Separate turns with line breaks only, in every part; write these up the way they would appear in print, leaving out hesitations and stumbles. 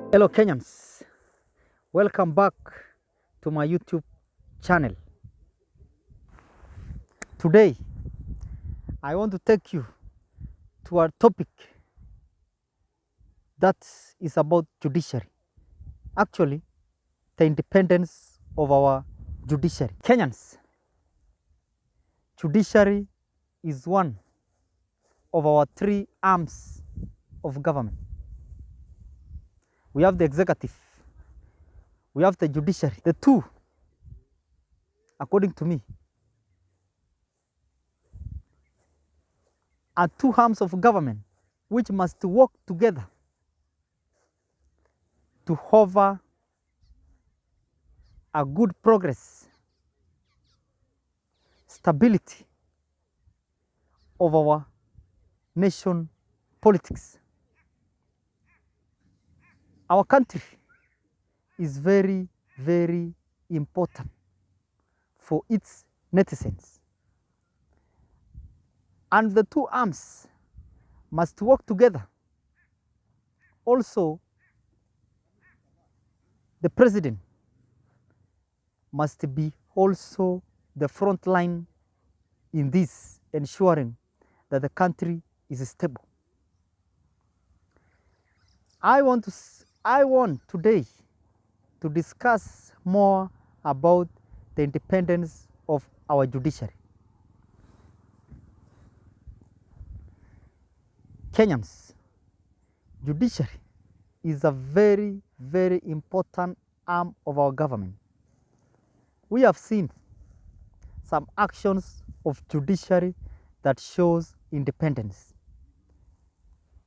Hello Kenyans, welcome back to my YouTube channel. Today I want to take you to our topic that is about judiciary. Actually, the independence of our judiciary. Kenyans, judiciary is one of our three arms of government. We have the executive, we have the judiciary. The two, according to me, are two arms of government which must work together to hover a good progress, stability of our nation politics. Our country is very, very important for its netizens. And the two arms must work together. Also, the president must be also the front line in this, ensuring that the country is stable. I want today to discuss more about the independence of our judiciary. Kenyans, judiciary is a very, very important arm of our government. We have seen some actions of judiciary that shows independence.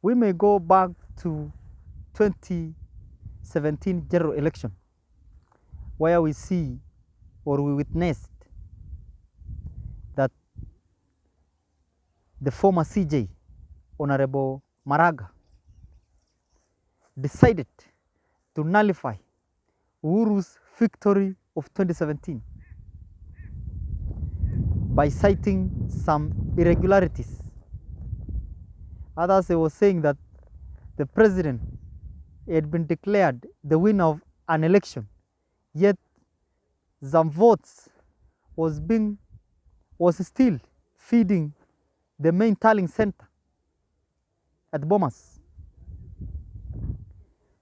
We may go back to 2017 general election, where we see or we witnessed that the former CJ, Honorable Maraga, decided to nullify Uhuru's victory of 2017 by citing some irregularities. Others were saying that the president had been declared the winner of an election, yet some votes was still feeding the main tallying center at Bomas.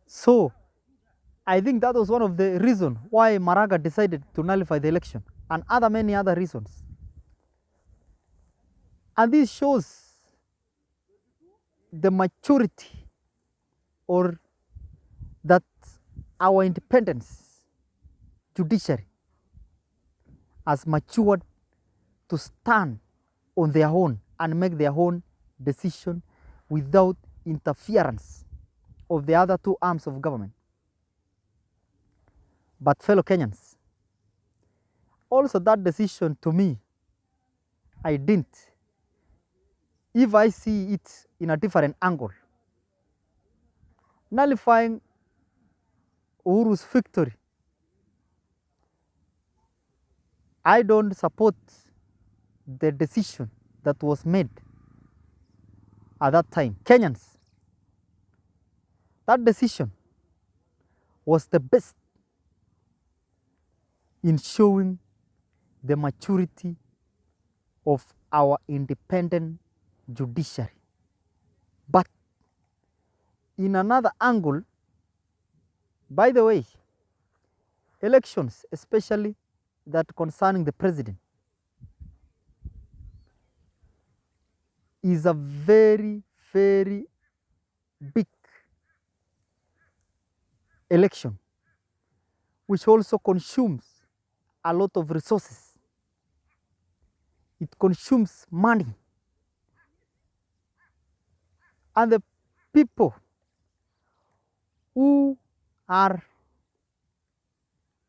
So I think that was one of the reasons why Maraga decided to nullify the election, and many other reasons. And this shows the maturity, or that our independence judiciary has matured to stand on their own and make their own decision without interference of the other two arms of government. But fellow Kenyans, also that decision, to me, I didn't. If I see it in a different angle, nullifying Uhuru's victory, I don't support the decision that was made at that time. Kenyans, that decision was the best in showing the maturity of our independent judiciary. But in another angle, by the way, elections, especially that concerning the president, is a very, very big election, which also consumes a lot of resources. It consumes money. And the people who are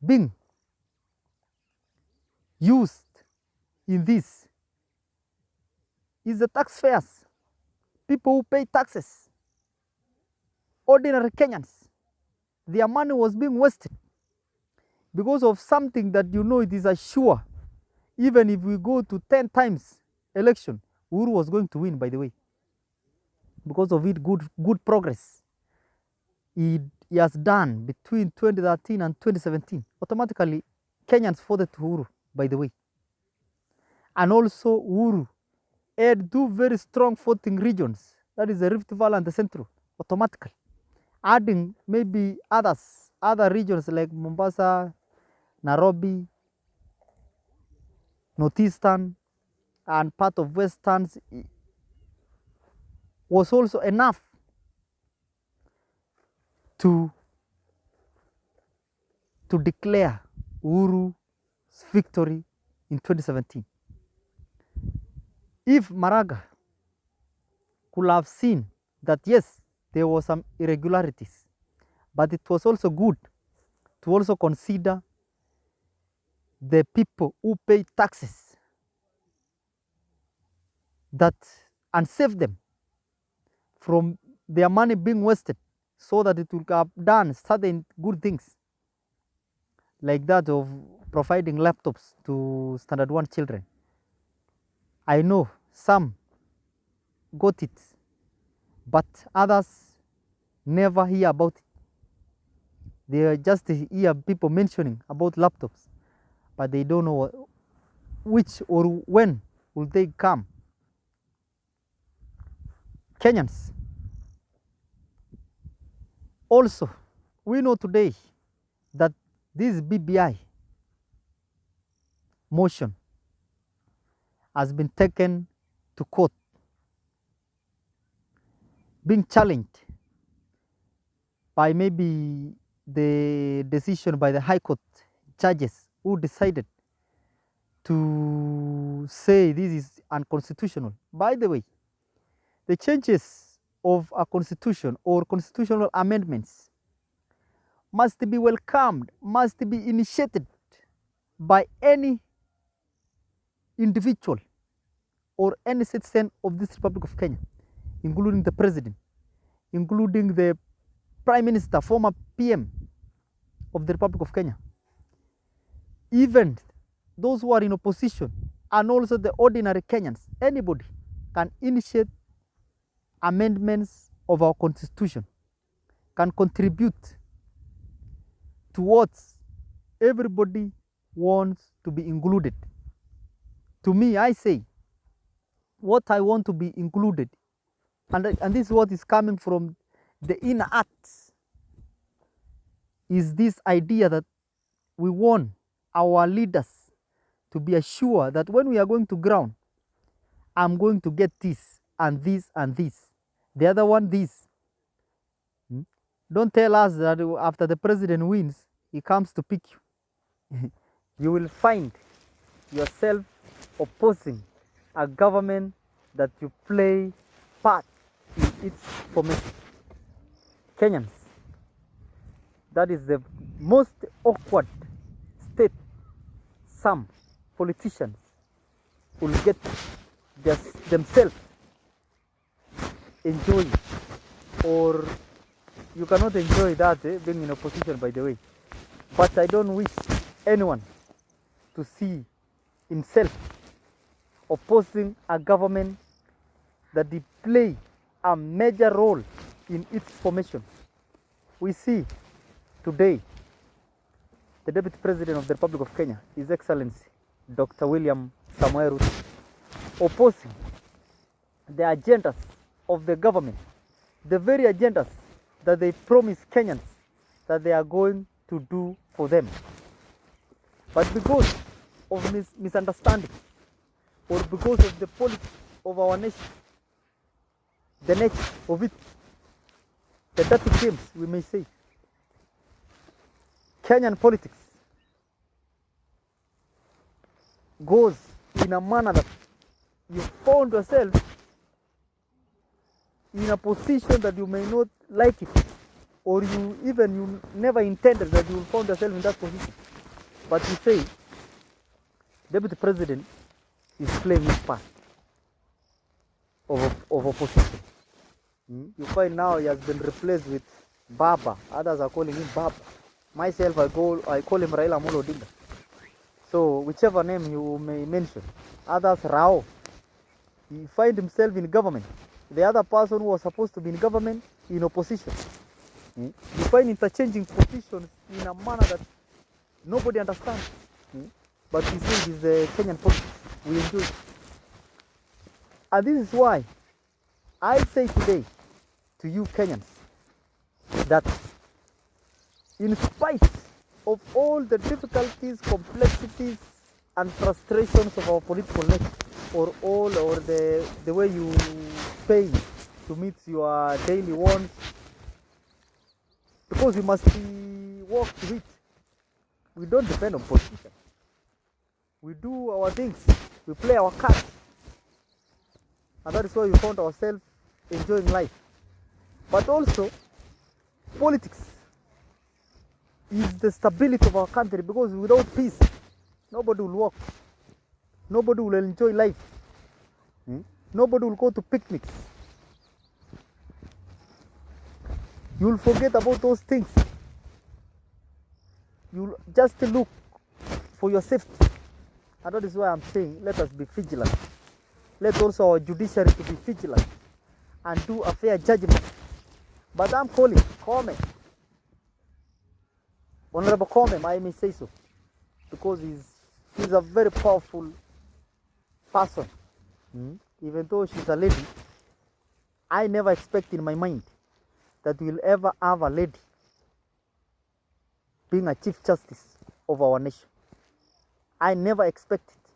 being used in this is the taxpayers, people who pay taxes, ordinary Kenyans. Their money was being wasted because of something that it is a sure. Even if we go to 10 times election, Uhuru was going to win, by the way. Because of it, good progress. He he has done between 2013 and 2017, automatically Kenyans voted Uhuru, by the way. And also Uhuru had two very strong voting regions, that is the Rift Valley and the Central, automatically. Adding maybe other regions like Mombasa, Nairobi, Northeastern, and part of Western was also enough to declare Uhuru's victory in 2017. If Maraga could have seen that yes, there were some irregularities, but it was also good to also consider the people who pay taxes that and save them from their money being wasted, so that it will have done certain good things, like that of providing laptops to standard 1 children. I know some got it, but others never hear about it. They just hear people mentioning about laptops, but they don't know which or when will they come. Kenyans, also, we know today that this BBI motion has been taken to court, being challenged by maybe the decision by the High Court judges who decided to say this is unconstitutional. By the way, the changes of a constitution or constitutional amendments must be welcomed, must be initiated by any individual or any citizen of this Republic of Kenya, including the president, including the prime minister, former PM of the Republic of Kenya, even those who are in opposition, and also the ordinary Kenyans. Anybody can initiate amendments of our constitution, can contribute towards everybody wants to be included. To me, I say what I want to be included, and this is what is coming from the inner acts, is this idea that we want our leaders to be assured that when we are going to ground, I'm going to get this and this and this, the other one this. Don't tell us that after the president wins, he comes to pick you. You will find yourself opposing a government that you play part in its formation. Kenyans, that is the most awkward state some politicians will get themselves enjoying, or you cannot enjoy that being in opposition, by the way. But I don't wish anyone to see himself opposing a government that they play a major role in its formation. We see today the Deputy President of the Republic of Kenya, His Excellency Dr. William Samoei Ruto, opposing the agendas of the government, the very agendas that they promise Kenyans that they are going to do for them. But because of misunderstanding, or because of the politics of our nation, the nature of it, the dirty games, we may say, Kenyan politics goes in a manner that you found yourself in a position that you may not like it, or you never intended that you will find yourself in that position. But you say, Deputy President is playing his part of opposition. You find now he has been replaced with Baba. Others are calling him Baba. Myself, I call him Raila Amolo Odinga. So whichever name you may mention, others Rao. He find himself in government. The other person who was supposed to be in government in opposition. You find interchanging positions in a manner that nobody understands. But we say it is the Kenyan politics. We enjoy it. And this is why I say today to you Kenyans that in spite of all the difficulties, complexities, and frustrations of our political life, or the way you pay to meet your daily wants, because we must be work to it. We don't depend on politicians. We do our things. We play our cards. And that is why we found ourselves enjoying life. But also, politics is the stability of our country, because without peace, nobody will work. Nobody will enjoy life. Nobody will go to picnics. You will forget about those things. You will just look for your safety. And that is why I'm saying, let us be vigilant. Let also our judiciary to be vigilant and do a fair judgment. But I'm calling Kome, Honorable Kome, I may say so, because he's a very powerful person. Even though she's a lady, I never expect in my mind that we'll ever have a lady being a Chief Justice of our nation. I never expect it.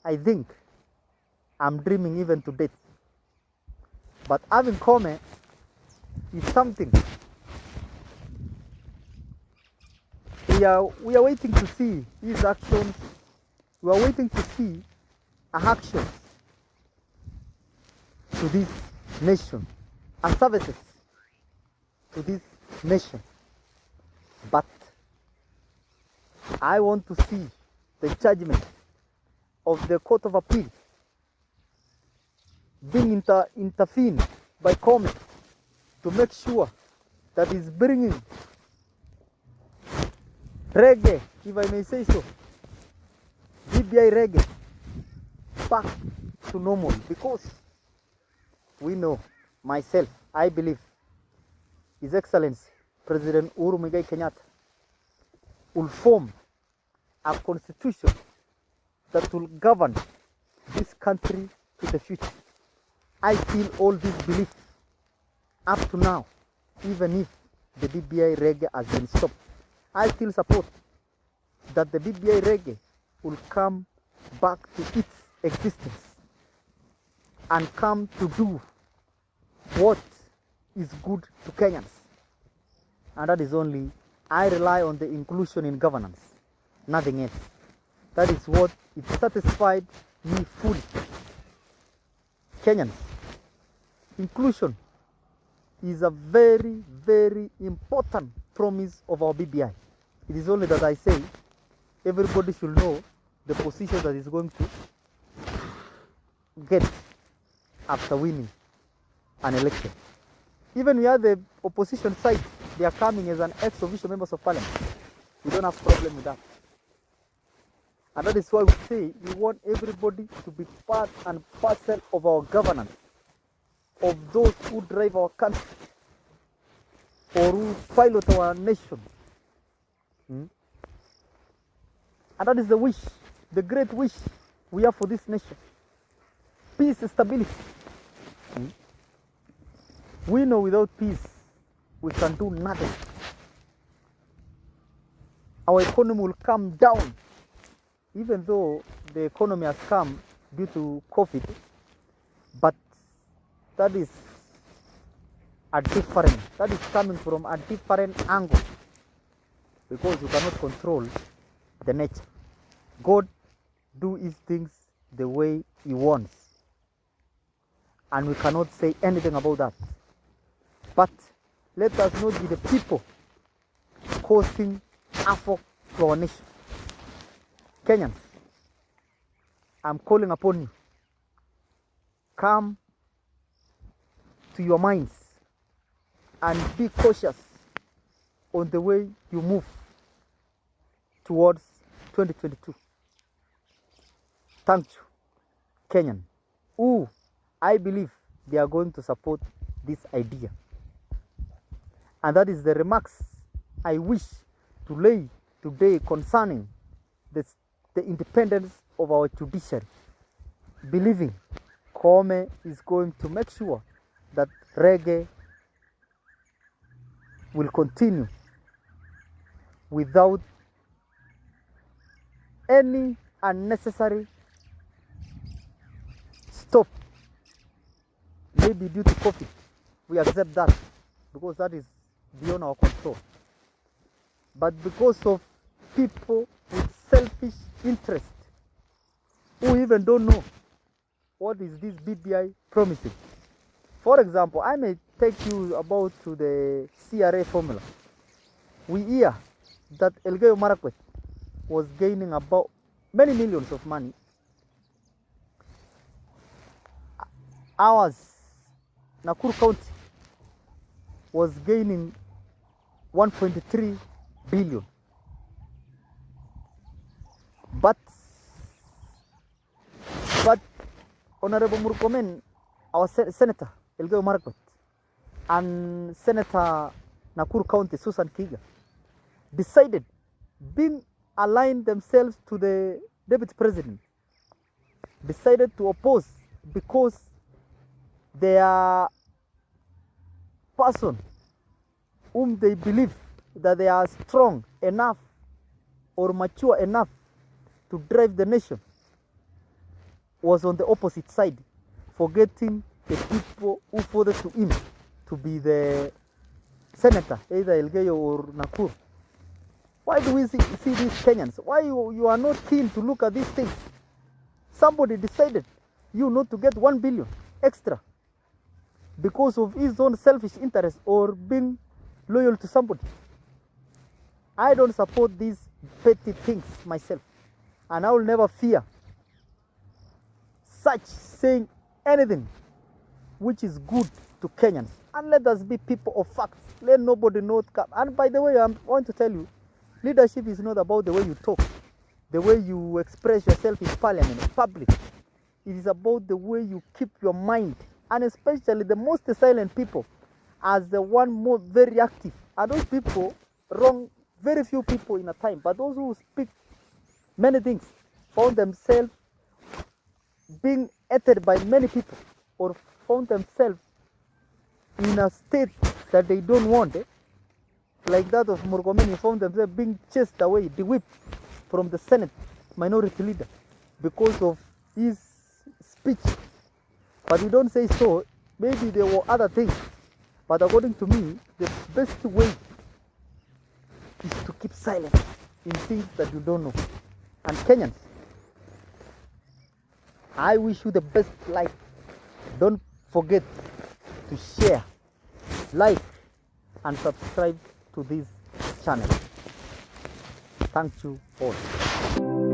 I think I'm dreaming even to death. But having Kome is something. We are waiting to see his actions. We are waiting to see actions to this nation and services to this nation. But I want to see the judgment of the Court of Appeal being intervened by Kome to make sure that is bringing reggae, if I may say so, BBI reggae, back to normal. Because we know, myself, I believe, His Excellency President Uhuru Muigai Kenyatta will form a constitution that will govern this country to the future. I feel all these beliefs up to now, even if the BBI reggae has been stopped. I still support that the BBI reggae will come back to its existence and come to do what is good to Kenyans. And that is only, I rely on the inclusion in governance, nothing else. That is what it satisfied me fully. Kenyans, inclusion is a very, very important promise of our BBI. It is only that I say everybody should know the position that is going to get after winning an election. Even we have the opposition side, they are coming as an ex-official members of parliament. We don't have problem with that. And that is why we say we want everybody to be part and parcel of our governance, of those who drive our country or who pilot our nation. And that is the wish, the great wish we have for this nation. Peace, stability. We know without peace, we can do nothing. Our economy will come down, even though the economy has come due to COVID, but that is coming from a different angle, because you cannot control the nature. God do his things the way he wants, and we cannot say anything about that. But let us not be the people causing havoc to our nation. Kenyans, I'm calling upon you. Come to your minds and be cautious on the way you move towards 2022. Thank you, Kenyan, who I believe they are going to support this idea. And that is the remarks I wish to lay today concerning the independence of our judiciary, believing Koome is going to make sure that reggae will continue without any unnecessary stop. Maybe due to COVID, we accept that because that is beyond our control. But because of people with selfish interest who even don't know what is this BBI promising. For example, I may take you about to the CRA formula. We hear that Elgeyo Marakwet was gaining about many millions of money. Ours, Nakuru County, was gaining 1.3 billion. But Honorable Murkomen, our Senator Elgeyo Marakwet, and Senator Nakuru County Susan Kiga decided, being aligned themselves to the Deputy President, decided to oppose because their person whom they believe that they are strong enough or mature enough to drive the nation was on the opposite side, forgetting the people who voted to him to be the senator, either Elgeyo or Nakuru. Why do we see these Kenyans? Why you are not keen to look at these things? Somebody decided you not to get 1 billion extra because of his own selfish interest or being loyal to somebody. I don't support these petty things myself, and I will never fear such saying anything which is good to Kenyans. And let us be people of facts. Let nobody know. And by the way, I'm going to tell you, leadership is not about the way you talk, the way you express yourself in parliament, in public. It is about the way you keep your mind, and especially the most silent people as the one more very active. And those people wrong very few people in a time, but those who speak many things found themselves being hated by many people, or found themselves in a state that they don't want, like that of Murkomen, found themselves being chased away, whipped from the Senate minority leader because of his speech. But we don't say so. Maybe there were other things, but according to me, the best way is to keep silent in things that you don't know. And Kenyans, I wish you the best life. Don't forget to share, like, and subscribe to this channel. Thank you all.